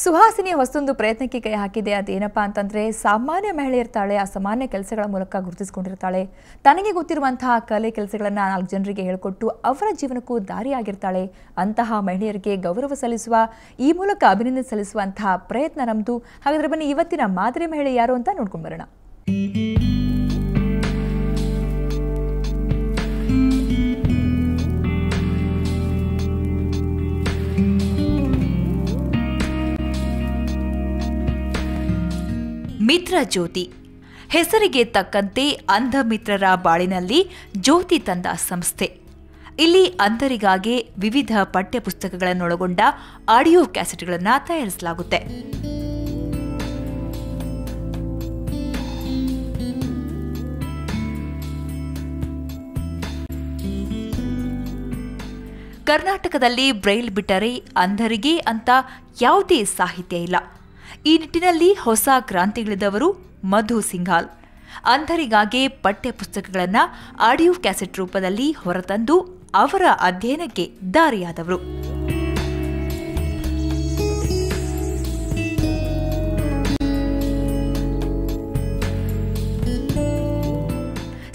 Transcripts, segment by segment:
ಸುಹಾಸಿನಿ ಹೊಸದೊಂದು ಪ್ರಯತ್ನಕ್ಕೆ ಕೈ ಹಾಕಿದೆ. ಅದೇನಪ್ಪಾ ಅಂತಂದ್ರೆ ಸಾಮಾನ್ಯ ಮಹಿಳೆ ಇರ್ತಾಳೆ, ಅಸಾಮಾನ್ಯ ಕೆಲಸಗಳ ಮೂಲಕ ಗುರುತಿಸಿಕೊಂಡಿರ್ತಾಳೆ. ತನಗೆ ಗೊತ್ತಿರುವಂತಹ ಕಲೆ ಕೆಲಸಗಳನ್ನ 4 ಜನರಿಗೆ ಹೇಳಿಕೊಟ್ಟು ಅವರ ಜೀವನಕ್ಕೂ ದಾರಿಯಾಗಿರ್ತಾಳೆ. ಅಂತಹ ಮಹಿಳೆಯರಿಗೆ ಗೌರವ ಸಲ್ಲಿಸುವ, ಈ ಮೂಲಕ ಅಭಿನಂದನೆ ಸಲ್ಲಿಸುವಂತಹ ಪ್ರಯತ್ನ ನಮ್ದು. ಹಾಗಾದ್ರೆ ಬನ್ನಿ ಇವತ್ತಿನ ಮಾದರಿ ಮಹಿಳೆ ಯಾರು ಅಂತ ನೋಡ್ಕೊಂಡು ಬರೋಣ. ಮಿತ್ರ ಜ್ಯೋತಿ ಹೆಸರಿಗೆ ತಕ್ಕಂತೆ ಅಂಧ ಮಿತ್ರರ ಬಾಳಿನಲ್ಲಿ ಜ್ಯೋತಿ ತಂದ ಸಂಸ್ಥೆ. ಇಲ್ಲಿ ಅಂಧರಿಗಾಗಿ ವಿವಿಧ ಪಠ್ಯಪುಸ್ತಕಗಳನ್ನೊಳಗೊಂಡ ಆಡಿಯೋ ಕ್ಯಾಸೆಟ್ಗಳನ್ನು ತಯಾರಿಸಲಾಗುತ್ತೆ. ಕರ್ನಾಟಕದಲ್ಲಿ ಬ್ರೈಲ್ ಬಿಟ್ಟರೆ ಅಂಧರಿಗೆ ಅಂತ ಯಾವುದೇ ಸಾಹಿತ್ಯ ಇಲ್ಲ. ಈ ನಿಟ್ಟಿನಲ್ಲಿ ಹೊಸ ಕ್ರಾಂತಿಗಳಿದವರು ಮಧು ಸಿಂಘಾಲ್. ಅಂಧರಿಗಾಗಿ ಪಠ್ಯಪುಸ್ತಕಗಳನ್ನು ಆಡಿಯೋ ಕ್ಯಾಸೆಟ್ ರೂಪದಲ್ಲಿ ಹೊರತಂದು ಅವರ ಅಧ್ಯಯನಕ್ಕೆ ದಾರಿಯಾದವರು.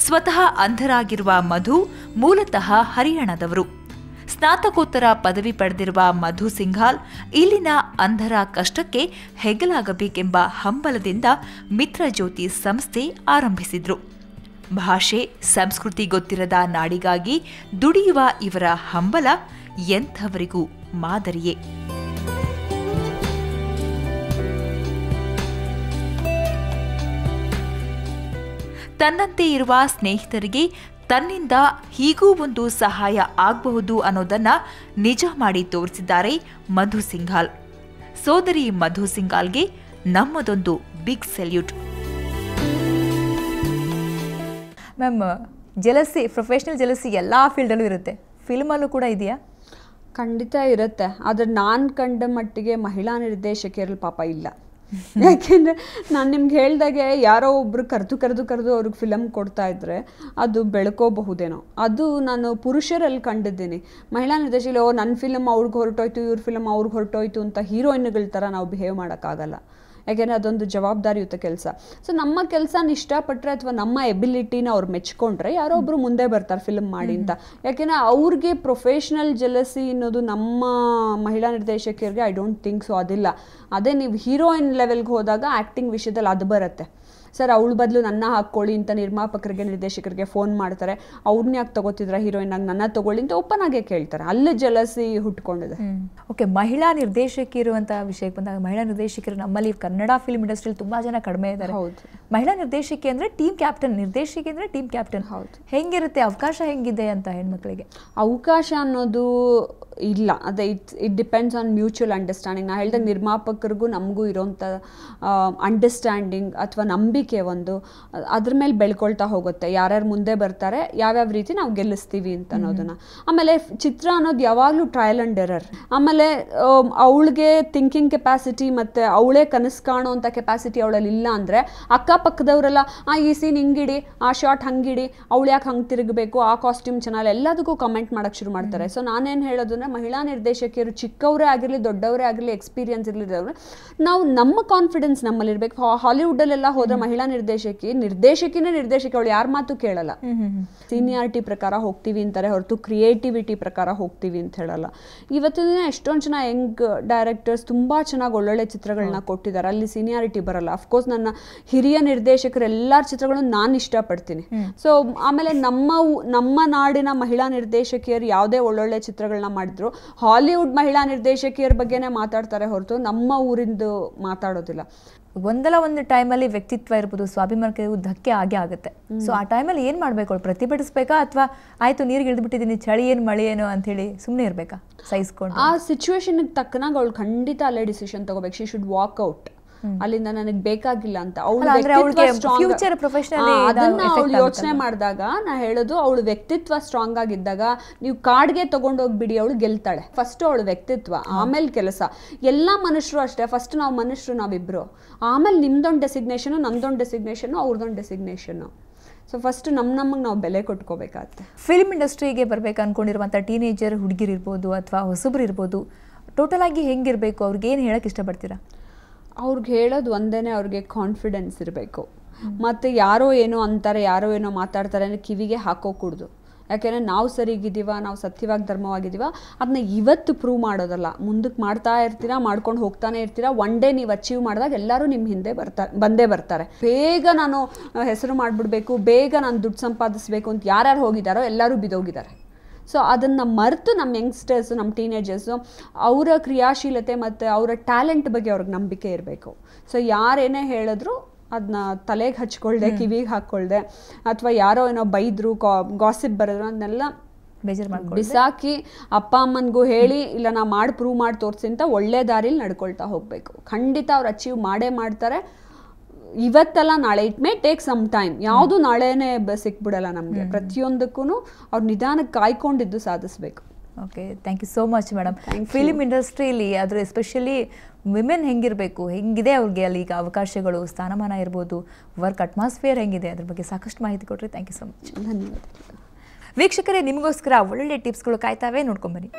ಸ್ವತಃ ಅಂಧರಾಗಿರುವ ಮಧು ಮೂಲತಃ ಹರಿಯಾಣದವರು. ಸ್ನಾತಕೋತ್ತರ ಪದವಿ ಪಡೆದಿರುವ ಮಧು ಸಿಂಘಾಲ್ ಇಲ್ಲಿನ ಅಂಧರ ಕಷ್ಟಕ್ಕೆ ಹೆಗಲಾಗಬೇಕೆಂಬ ಹಂಬಲದಿಂದ ಮಿತ್ರ ಜ್ಯೋತಿ ಸಂಸ್ಥೆ ಆರಂಭಿಸಿದ್ರು. ಭಾಷೆ, ಸಂಸ್ಕೃತಿ ಗೊತ್ತಿರದ ನಾಡಿಗಾಗಿ ದುಡಿಯುವ ಇವರ ಹಂಬಲ ಎಂಥವರಿಗೂ ಮಾದರಿಯೇ. ತನ್ನಂತೆ ಇರುವ ಸ್ನೇಹಿತರಿಗೆ ತನ್ನಿಂದ ಹೀಗೂ ಒಂದು ಸಹಾಯ ಆಗಬಹುದು ಅನ್ನೋದನ್ನ ನಿಜ ಮಾಡಿ ತೋರಿಸಿದ್ದಾರೆ ಮಧು ಸಿಂಘಾಲ್. ಸೋದರಿ ಮಧು ಸಿಂಘಾಲ್ಗೆ ನಮ್ಮದೊಂದು big salute. Ma'am, jealousy, professional jealousy ಎಲ್ಲ ಫೀಲ್ಡಲ್ಲೂ ಇರುತ್ತೆ, ಫಿಲ್ಮಲ್ಲೂ ಕೂಡ ಇದೆಯಾ? ಖಂಡಿತ ಇರುತ್ತೆ. ಆದರೆ ನಾನು ಕಂಡ ಮಟ್ಟಿಗೆ ಮಹಿಳಾ ನಿರ್ದೇಶಕಿಯರಲ್ಲಿ ಪಾಪ ಇಲ್ಲ. ಯಾಕೆಂದರೆ ನಾನು ನಿಮ್ಗೆ ಹೇಳ್ದಾಗೆ ಯಾರೋ ಒಬ್ರು ಕರೆದು ಅವ್ರಿಗೆ ಫಿಲಮ್ ಕೊಡ್ತಾ ಇದ್ರೆ ಅದು ಬೆಳ್ಕೋಬಹುದೇನೋ. ಅದು ನಾನು ಪುರುಷರಲ್ಲಿ ಕಂಡಿದ್ದೀನಿ. ಮಹಿಳಾ ನಿರ್ದೇಶಕರು ನನ್ನ ಫಿಲಮ್ ಅವ್ರಿಗೆ ಹೊರಟೋಯ್ತು, ಇವ್ರ ಫಿಲಮ್ ಅವ್ರಿಗೆ ಹೊರಟೋಯ್ತು ಅಂತ ಹೀರೋಯಿನ್ಗಳ ಥರ ನಾವು ಬಿಹೇವ್ ಮಾಡೋಕ್ಕಾಗಲ್ಲ. ಯಾಕೆಂದರೆ ಅದೊಂದು ಜವಾಬ್ದಾರಿಯುತ ಕೆಲಸ. ಸೊ ನಮ್ಮ ಕೆಲಸನ ಇಷ್ಟಪಟ್ಟರೆ ಅಥವಾ ನಮ್ಮ ಎಬಿಲಿಟಿನ ಅವ್ರು ಮೆಚ್ಕೊಂಡ್ರೆ ಯಾರೋ ಒಬ್ರು ಮುಂದೆ ಬರ್ತಾರೆ ಫಿಲ್ಮ್ ಮಾಡಿ ಅಂತ. ಯಾಕೆಂದರೆ ಅವ್ರಿಗೆ ಪ್ರೊಫೆಷ್ನಲ್ ಜೆಲಸಿ ಅನ್ನೋದು ನಮ್ಮ ಮಹಿಳಾ ನಿರ್ದೇಶಕಿಯರಿಗೆ ಐ ಡೋಂಟ್ ಥಿಂಕ್ ಸೊ ಅದಿಲ್ಲ. ಅದೇ ನೀವು ಹೀರೋಯಿನ್ ಲೆವೆಲ್ಗೆ ಹೋದಾಗ ಆ್ಯಕ್ಟಿಂಗ್ ವಿಷಯದಲ್ಲಿ ಅದು ಬರುತ್ತೆ. ಸರ್ ಅವಳ ಬದಲು ನನ್ನ ಹಾಕ್ಕೊಳ್ಳಿ ಅಂತ ನಿರ್ಮಾಪಕರಿಗೆ, ನಿರ್ದೇಶಕರಿಗೆ ಫೋನ್ ಮಾಡ್ತಾರೆ. ಅವ್ರನ್ನ ಯಾಕೆ ತಗೋತಿದ್ರ ಹೀರೋಯಿನ್ ಆಗಿ, ನನ್ನ ತಗೊಳ್ಳಿ ಅಂತ ಓಪನ್ ಆಗೇ ಕೇಳ್ತಾರೆ. ಅಲ್ಲಿ ಜಲಸಿ ಹುಟ್ಕೊಂಡಿದೆ. ಓಕೆ, ಮಹಿಳಾ ನಿರ್ದೇಶಕಿರು ಅಂತ ವಿಷಯಕ್ಕೆ ಬಂದಾಗ, ಮಹಿಳಾ ನಿರ್ದೇಶಕರು ನಮ್ಮಲ್ಲಿ ಕನ್ನಡ ಫಿಲ್ಮ್ ಇಂಡಸ್ಟ್ರಿಯಲ್ಲಿ ತುಂಬಾ ಜನ ಕಡಿಮೆ ಇದ್ದಾರೆ. ಹೌದು. ಮಹಿಳಾ ನಿರ್ದೇಶಕಿ ಅಂದ್ರೆ ಟೀಮ್ ಕ್ಯಾಪ್ಟನ್, ನಿರ್ದೇಶಕಿ ಅಂದ್ರೆ ಟೀಮ್ ಕ್ಯಾಪ್ಟನ್. ಹೌದು. ಹೆಂಗಿರುತ್ತೆ ಅವಕಾಶ, ಹೆಂಗಿದೆ ಅಂತ ಹೆಣ್ಮಕ್ಳಿಗೆ? ಅವಕಾಶ ಅನ್ನೋದು ಇಲ್ಲ. ಅದೇ it depends on mutual understanding. ನಾ ಹೇಳ್ದಾಗ ನಿರ್ಮಾಪಕರಿಗೂ ನಮಗೂ ಇರೋಂಥ ಅಂಡರ್ಸ್ಟ್ಯಾಂಡಿಂಗ್ ಅಥವಾ ನಂಬಿಕೆ ಒಂದು ಅದ್ರ ಮೇಲೆ ಬೆಳ್ಕೊಳ್ತಾ ಹೋಗುತ್ತೆ. ಯಾರ್ಯಾರು ಮುಂದೆ ಬರ್ತಾರೆ, ಯಾವ್ಯಾವ ರೀತಿ ನಾವು ಗೆಲ್ಲಿಸ್ತೀವಿ ಅಂತ ಅನ್ನೋದನ್ನ. ಆಮೇಲೆ ಚಿತ್ರ ಅನ್ನೋದು ಯಾವಾಗಲೂ ಟ್ರಯಲ್ ಆ್ಯಂಡ್ ಎರರ್. ಆಮೇಲೆ ಅವಳಿಗೆ ಥಿಂಕಿಂಗ್ ಕೆಪಾಸಿಟಿ ಮತ್ತು ಅವಳೇ ಕನಸು ಕಾಣೋ ಅಂಥ ಕೆಪಾಸಿಟಿ ಅವಳಲ್ಲಿ ಇಲ್ಲ ಅಂದರೆ ಅಕ್ಕಪಕ್ಕದವರೆಲ್ಲ ಈ ಸೀನ್ ಹಿಂಗಿಡಿ, ಆ ಶಾರ್ಟ್ ಹಂಗಿಡಿ, ಅವಳು ಯಾಕೆ ಹಂಗೆ ತಿರುಗಬೇಕು, ಆ ಕಾಸ್ಟ್ಯೂಮ್ ಚೆನ್ನಾಗಿ, ಎಲ್ಲದಕ್ಕೂ ಕಮೆಂಟ್ ಮಾಡೋಕ್ಕೆ ಶುರು ಮಾಡ್ತಾರೆ. ಸೊ ನಾನೇನು ಹೇಳೋದು ಅಂದರೆ ಮಹಿಳಾ ನಿರ್ದೇಶಕಿಯರು ಚಿಕ್ಕವರೇ ಆಗಿರಲಿ ದೊಡ್ಡವರೇ ಆಗಿರಲಿ, ಎಕ್ಸ್ಪೀರಿಯನ್ಸ್ ಇರಲಿದ್ದವರು, ನಾವು ನಮ್ಮ ಕಾನ್ಫಿಡೆನ್ಸ್ ನಮ್ಮಲ್ಲಿರ್ಬೇಕು. ಹಾಲಿವುಡಲ್ಲೆಲ್ಲ ಹೋದ್ರೆ ಮಹಿಳಾ ನಿರ್ದೇಶಕಿನೇ ನಿರ್ದೇಶಕಿ, ಅವಳು ಯಾರ ಮಾತು ಕೇಳಲ್ಲ. ಸೀನಿಯಾರಿಟಿ ಪ್ರಕಾರ ಹೋಗ್ತೀವಿ ಅಂತಾರೆ ಹೊರತು ಕ್ರಿಯೇಟಿವಿಟಿ ಪ್ರಕಾರ ಹೋಗ್ತೀವಿ ಅಂತ ಹೇಳಲ್ಲ. ಇವತ್ತಿನ ದಿನ ಎಷ್ಟೊಂದು ಜನ ಯಂಗ್ ಡೈರೆಕ್ಟರ್ಸ್ ತುಂಬ ಚೆನ್ನಾಗಿ ಒಳ್ಳೊಳ್ಳೆ ಚಿತ್ರಗಳನ್ನ ಕೊಟ್ಟಿದ್ದಾರೆ, ಅಲ್ಲಿ ಸೀನಿಯಾರಿಟಿ ಬರಲ್ಲ. ಅಫ್ಕೋರ್ಸ್ ನನ್ನ ಹಿರಿಯ ನಿರ್ದೇಶಕರು ಎಲ್ಲರ ಚಿತ್ರಗಳನ್ನು ನಾನು ಇಷ್ಟಪಡ್ತೀನಿ. ಸೊ ಆಮೇಲೆ ನಮ್ಮ ನಾಡಿನ ಮಹಿಳಾ ನಿರ್ದೇಶಕಿಯರು ಯಾವುದೇ ಒಳ್ಳೊಳ್ಳೆ ಚಿತ್ರಗಳನ್ನ ಮಾಡಿದ್ರು ಹಾಲಿವುಡ್ ಮಹಿಳಾ ನಿರ್ದೇಶಕಿಯರ ಬಗ್ಗೆನೇ ಮಾತಾಡ್ತಾರೆ ಹೊರತು ನಮ್ಮ ಊರಿಂದು ಮಾತಾಡೋದಿಲ್ಲ. ಒಂದಲ್ಲ ಒಂದು ಟೈಮಲ್ಲಿ ವ್ಯಕ್ತಿತ್ವ ಇರ್ಬೋದು, ಸ್ವಾಭಿಮಾನಕ್ಕೆ ಧಕ್ಕೆ ಆಗೇ ಆಗುತ್ತೆ. ಸೊ ಆ ಟೈಮಲ್ಲಿ ಏನು ಮಾಡಬೇಕು? ಅವಳು ಪ್ರತಿಭಟಿಸ್ಬೇಕಾ ಅಥವಾ ಆಯಿತು ನೀರಿಗೆ ಇಳಿದ್ಬಿಟ್ಟಿದ್ದೀನಿ, ಚಳಿ ಏನು ಮಳೆ ಏನು ಅಂಥೇಳಿ ಸುಮ್ಮನೆ ಇರಬೇಕಾ ಸಹಿಸ್ಕೊಂಡು? ಆ ಸಿಚುವೇಶನ್ಗೆ ತಕ್ಕನಾಗ ಅವಳು ಖಂಡಿತ ಅಲ್ಲೇ ಡಿಸಿಷನ್ ತಗೋಬೇಕು. She should walk out. ಅಲ್ಲಿಂದ ನನಗೆ ಬೇಕಾಗಿಲ್ಲ ಅಂತ ಅದನ್ನ ಅವಳು ಯೋಚನೆ ಮಾಡಿದಾಗ ನಾ ಹೇಳೋದು, ಅವಳು ವ್ಯಕ್ತಿತ್ವ ಸ್ಟ್ರಾಂಗ್ ಆಗಿದ್ದಾಗ ನೀವು ಕಾಡ್ಗೆ ತಗೊಂಡೋಗ್ಬಿಡಿ, ಅವಳು ಗೆಲ್ತಾಳೆ. ಫಸ್ಟ್ ಅವಳು ವ್ಯಕ್ತಿತ್ವ, ಆಮೇಲೆ ಕೆಲಸ. ಎಲ್ಲ ಮನುಷ್ಯರು ಅಷ್ಟೇ, ಫಸ್ಟ್ ನಾವು ಮನುಷ್ಯರು ನಾವಿಬ್ರು, ಆಮೇಲೆ ನಿಮ್ದೊಂದು ಡೆಸಿಗ್ನೇಷನು, ನಮ್ದೊಂದು ಡೆಸಿಗ್ನೇಷನು, ಅವ್ರದ್ದೊಂದು ಡೆಸಿಗ್ನೇಷನು. ಸೊ ಫಸ್ಟ್ ನಮಗೆ ನಾವು ಬೆಲೆ ಕೊಟ್ಕೋಬೇಕಾಗತ್ತೆ. ಫಿಲ್ಮ್ ಇಂಡಸ್ಟ್ರಿಗೆ ಬರ್ಬೇಕು ಅನ್ಕೊಂಡಿರುವಂಥ ಟೀನೇಜರ್ ಹುಡುಗಿರಿರ್ಬೋದು ಅಥವಾ ಹೊಸಬ್ರು ಇರ್ಬೋದು, ಟೋಟಲ್ ಆಗಿ ಹೆಂಗಿರಬೇಕು, ಅವ್ರಿಗೆ ಏನು ಹೇಳಕ್ಕೆ ಇಷ್ಟಪಡ್ತೀರಾ? ಅವ್ರಿಗೆ ಹೇಳೋದು ಒಂದೇ, ಅವ್ರಿಗೆ ಕಾನ್ಫಿಡೆನ್ಸ್ ಇರಬೇಕು. ಮತ್ತು ಯಾರೋ ಏನೋ ಅಂತಾರೆ, ಯಾರೋ ಏನೋ ಮಾತಾಡ್ತಾರೆ ಅಂದರೆ ಕಿವಿಗೆ ಹಾಕೋಕೂಡ್ದು. ಯಾಕೆಂದರೆ ನಾವು ಸರಿಗಿದ್ದೀವ, ನಾವು ಸತ್ಯವಾಗಿ ಧರ್ಮವಾಗಿದ್ದೀವ, ಅದನ್ನ ಇವತ್ತು ಪ್ರೂವ್ ಮಾಡೋದಲ್ಲ, ಮುಂದಕ್ಕೆ ಮಾಡ್ತಾ ಇರ್ತೀರಾ, ಮಾಡ್ಕೊಂಡು ಹೋಗ್ತಾನೆ ಇರ್ತೀರಾ. ಒನ್ ಡೇ ನೀವು ಅಚೀವ್ ಮಾಡಿದಾಗ ಎಲ್ಲರೂ ನಿಮ್ಮ ಹಿಂದೆ ಬಂದೇ ಬರ್ತಾರೆ. ಬೇಗ ನಾನು ಹೆಸರು ಮಾಡಿಬಿಡ್ಬೇಕು, ಬೇಗ ನಾನು ದುಡ್ಡು ಸಂಪಾದಿಸಬೇಕು ಅಂತ ಯಾರ್ಯಾರು ಹೋಗಿದ್ದಾರೋ ಎಲ್ಲರೂ ಬಿದ್ದೋಗಿದ್ದಾರೆ. ಸೊ ಅದನ್ನು ಮರೆತು ನಮ್ಮ ಯಂಗ್ಸ್ಟರ್ಸು, ನಮ್ಮ ಟೀನೇಜರ್ಸು ಅವರ ಕ್ರಿಯಾಶೀಲತೆ ಮತ್ತು ಅವರ ಟ್ಯಾಲೆಂಟ್ ಬಗ್ಗೆ ಅವ್ರಿಗೆ ನಂಬಿಕೆ ಇರಬೇಕು. ಸೊ ಯಾರೇನೇ ಹೇಳಿದ್ರು ಅದನ್ನ ತಲೆಗೆ ಹಚ್ಕೊಳ್ದೆ, ಕಿವಿಗೆ ಹಾಕ್ಕೊಳ್ದೆ, ಅಥವಾ ಯಾರೋ ಏನೋ ಬೈದರು, ಗಾಸಿಪ್ ಬರೆದ್ರು ಅದನ್ನೆಲ್ಲ ಬೇಜಾರು ಮಾಡ್ಕೊಂಡು ಬಿಸಾಕಿ ಅಪ್ಪ ಅಮ್ಮನಿಗೂ ಹೇಳಿ, ಇಲ್ಲ ನಾ ಮಾಡಿ ಪ್ರೂವ್ ಮಾಡಿ ತೋರಿಸಿ ಅಂತ ಒಳ್ಳೆ ದಾರಿಲಿ ನಡ್ಕೊಳ್ತಾ ಹೋಗಬೇಕು. ಖಂಡಿತ ಅವ್ರು ಅಚೀವ್ ಮಾಡೇ ಮಾಡ್ತಾರೆ. ಇವತ್ತಲ್ಲ ನಾಳೆ, it may take some time. ಯಾವುದು ನಾಳೆನೇ ಸಿಕ್ಬಿಡಲ್ಲ ನಮಗೆ. ಪ್ರತಿಯೊಂದಕ್ಕೂ ಅವ್ರು ನಿಧಾನಕ್ಕೆ ಕಾಯ್ಕೊಂಡಿದ್ದು ಸಾಧಿಸಬೇಕು. Okay, thank you so much madam. Film ಇಂಡಸ್ಟ್ರಿಯಲ್ಲಿ ಆದರೆ ಎಸ್ಪೆಷಲಿ ವಿಮೆನ್ ಹೆಂಗಿರಬೇಕು, ಹೆಂಗಿದೆ ಅವ್ರಿಗೆ ಅಲ್ಲಿ ಈಗ ಅವಕಾಶಗಳು, ಸ್ಥಾನಮಾನ ಇರ್ಬೋದು, ವರ್ಕ್ ಅಟ್ಮಾಸ್ಫಿಯರ್ ಹೆಂಗಿದೆ, ಅದ್ರ ಬಗ್ಗೆ ಸಾಕಷ್ಟು ಮಾಹಿತಿ ಕೊಟ್ಟರೆ ಥ್ಯಾಂಕ್ ಯು ಸೊ ಮಚ್. ಧನ್ಯವಾದ. ವೀಕ್ಷಕರೇ, ನಿಮಗೋಸ್ಕರ ಒಳ್ಳೊಳ್ಳೆ ಟಿಪ್ಸ್ಗಳು ಕಾಯ್ತಾವೆ, ನೋಡ್ಕೊಂಬನ್ನಿ.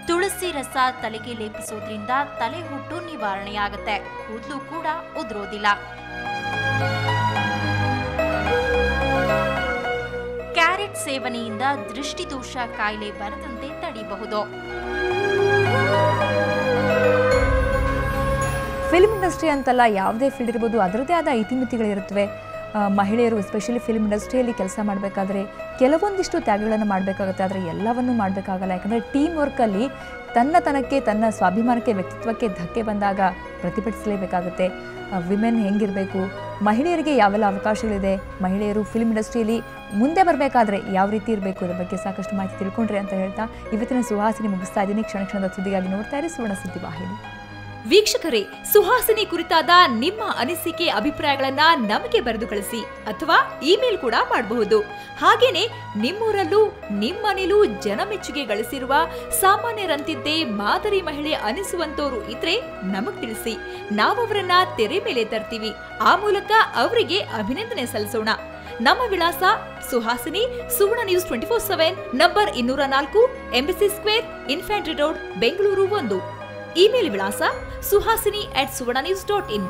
ತುಳಸಿ ರಸ ತಲೆಗೆ ಲೇಪಿಸೋದ್ರಿಂದ ತಲೆ ಹುಟ್ಟು ನಿವಾರಣೆಯಾಗುತ್ತೆ, ಕೂದಲು ಕೂಡ ಉದುರೋದಿಲ್ಲ. ಕ್ಯಾರೆಟ್ ಸೇವನೆಯಿಂದ ದೃಷ್ಟಿದೋಷ ಕಾಯಿಲೆ ಬರದಂತೆ ತಡೆಯಬಹುದು. ಫಿಲ್ಮ್ ಇಂಡಸ್ಟ್ರಿ ಅಂತಲ್ಲ, ಯಾವುದೇ ಫೀಲ್ಡ್ ಇರ್ಬೋದು, ಅದರದ್ದೇ ಆದ ಇತಿಮಿತಿಗಳಿರುತ್ತವೆ. ಮಹಿಳೆಯರು ಎಸ್ಪೆಷಲಿ ಫಿಲ್ಮ್ ಇಂಡಸ್ಟ್ರಿಯಲ್ಲಿ ಕೆಲಸ ಮಾಡಬೇಕಾದ್ರೆ ಕೆಲವೊಂದಿಷ್ಟು ತ್ಯಾಗಗಳನ್ನು ಮಾಡಬೇಕಾಗುತ್ತೆ, ಆದರೆ ಎಲ್ಲವನ್ನೂ ಮಾಡಬೇಕಾಗಲ್ಲ. ಯಾಕಂದರೆ ಟೀಮ್ ವರ್ಕಲ್ಲಿ ತನ್ನತನಕ್ಕೆ, ತನ್ನ ಸ್ವಾಭಿಮಾನಕ್ಕೆ, ವ್ಯಕ್ತಿತ್ವಕ್ಕೆ ಧಕ್ಕೆ ಬಂದಾಗ ಪ್ರತಿಭಟಿಸಲೇಬೇಕಾಗುತ್ತೆ. ವಿಮೆನ್ ಹೆಂಗಿರಬೇಕು, ಮಹಿಳೆಯರಿಗೆ ಯಾವೆಲ್ಲ ಅವಕಾಶಗಳಿದೆ, ಮಹಿಳೆಯರು ಫಿಲ್ಮ್ ಇಂಡಸ್ಟ್ರಿಯಲ್ಲಿ ಮುಂದೆ ಬರಬೇಕಾದ್ರೆ ಯಾವ ರೀತಿ ಇರಬೇಕು, ಇದರ ಬಗ್ಗೆ ಸಾಕಷ್ಟು ಮಾಹಿತಿ ತಿಳ್ಕೊಂಡ್ರೆ ಅಂತ ಹೇಳ್ತಾ ಇವತ್ತಿನ ಸುಹಾಸಿನಿ ಮುಗಿಸ್ತಾ ಇದ್ದೀನಿ. ಕ್ಷಣ ಕ್ಷಣದ ಸುದ್ದಿಗಾಗಿ ನೋಡ್ತಾ ಇರಿ ಸುವರ್ಣ ಸುದ್ದಿ ವಾಹಿನಿ. ವೀಕ್ಷಕರೇ, ಸುಹಾಸಿನಿ ಕುರಿತಾದ ನಿಮ್ಮ ಅನಿಸಿಕೆ, ಅಭಿಪ್ರಾಯಗಳನ್ನ ನಮಗೆ ಬರೆದು ಕಳಿಸಿ ಅಥವಾ ಇಮೇಲ್ ಕೂಡ ಮಾಡಬಹುದು. ಹಾಗೇನೆ ನಿಮ್ಮೂರಲ್ಲೂ ನಿಮ್ಮನೇಲೂ ಜನಮೆಚ್ಚುಗೆ ಗಳಿಸಿರುವ, ಸಾಮಾನ್ಯರಂತಿದ್ದೇ ಮಾದರಿ ಮಹಿಳೆ ಅನಿಸುವಂತೋರು ಇದ್ರೆ ನಮಗ್ ತಿಳಿಸಿ. ನಾವವರನ್ನ ತೆರೆ ಮೇಲೆ ತರ್ತೀವಿ. ಆ ಮೂಲಕ ಅವರಿಗೆ ಅಭಿನಂದನೆ ಸಲ್ಲಿಸೋಣ. ನಮ್ಮ ವಿಳಾಸ Suhasini, Suvarna news 24/7, number 204, embassy square, infantry road, Bengaluru 1. Email ವಿಳಾಸ suhasini@suvarnanews.in.